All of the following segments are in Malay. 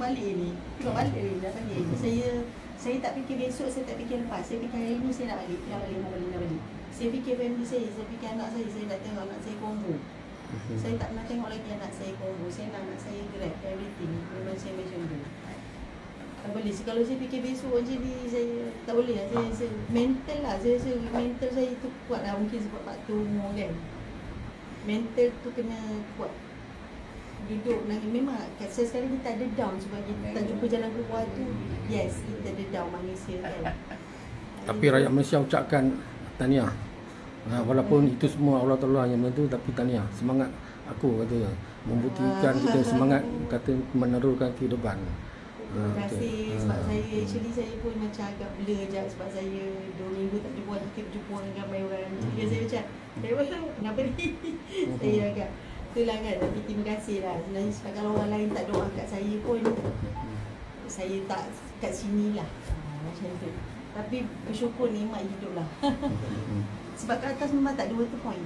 balik ni. Tengok balik ni dah pagi. Saya tak fikir besok, saya tak fikir lepas. Saya fikir hari ni saya nak balik. Saya fikir family saya fikir anak saya nak tengok anak saya combo. Saya tak nak tengok lagi anak saya combo. Saya nak anak saya grab everything. Memang saya macam tu. Tak boleh. Kalau saya fikir besok macam ni, saya tak boleh lah. Saya mental lah. Saya mental saya tu kuat lah. Mungkin sebab faktor umur kan. Mental tu kena kuat. Duduk nangis. Memang saya sekarang kita ada down sebab kita tak jumpa jalan keluar tu. Yes, kita ada down manusia kan. Tapi rakyat Malaysia ucapkan tahniah. Walaupun itu semua Allah Ta'ala yang menentu, tapi tahniah. Semangat aku kata membuktikan kita semangat kata meneruskan kehidupan. Terima kasih sebab saya pun macam agak blur je sebab saya 2 minggu tak jumpa dengan ramai orang. Jadi saya macam kenapa ni? Saya agak itulah kan, tapi terima kasih lah. Sebenarnya sebab kalau orang lain tak doa kat saya pun saya tak kat sini lah. Macam tu. Tapi bersyukur nikmat hidup lah. Sebab kat atas memang tak ada water point.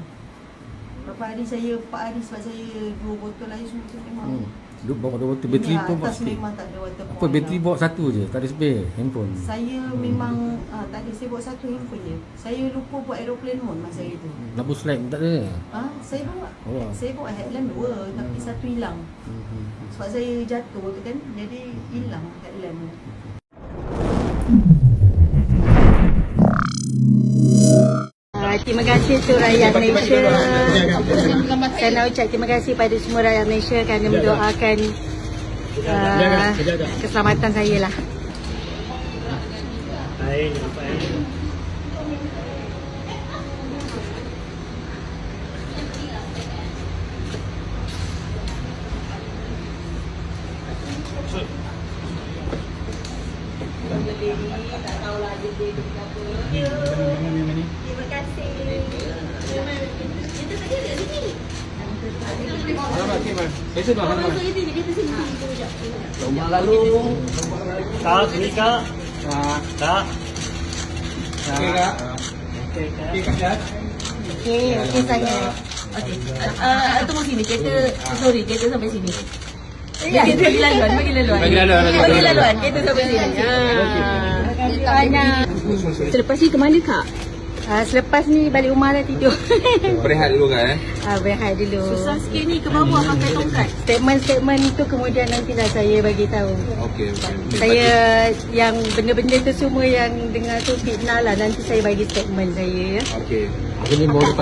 Berapa hari 4 hari sebab saya 2 botol air semua tu memang bawa 2 botol bateri pun atas memang tak ada water point. Apa bateri bawa satu je, tak ada spare handphone. Saya memang tak ada, saya bawa satu handphone je. Saya lupa buat aeroplane mode masa itu. Lampu slide tak ada. Saya bawa. Oh. Saya bawa headlamp 2 tapi satu hilang. Sebab saya jatuh tu kan, jadi hilang headlamp tu. Terima kasih untuk rakyat Malaysia. Saya nak ucap terima kasih pada semua rakyat Malaysia kerana mendoakan keselamatan saya lah. Tak tahulah dia apa. Terima kasih. Kita saja dekat sini. Besok dah Kita sini. Rumah lalu. Tak, ni kak. Tak. Okey kak. Okey kak. Okey saya. Okey. Tunggu sini. Kereta sampai sini. Kereta bagi laluan. Kereta sampai sini. Banyak. Selepas ni ke mana kak? Selepas ni balik rumah dah tidur. Berehat dulu kan Berehat dulu. Susah sikit ni ke bawah pakai tongkat. Statement itu kemudian nantilah saya bagi tahu. Okey. Saya yang benda-benda tu semua yang dengar tu fitnah lah. Nanti saya bagi statement saya ya. Okey.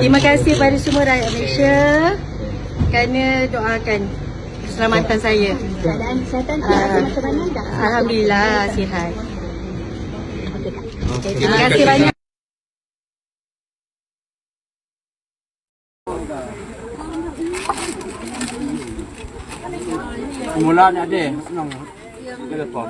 Terima kasih pada semua rakyat Malaysia kerana doakan keselamatan saya. Keadaan kesihatan macam mana dah? Alhamdulillah sihat. Terima kasih banyak. Mula ni ada. Senang. Telefon.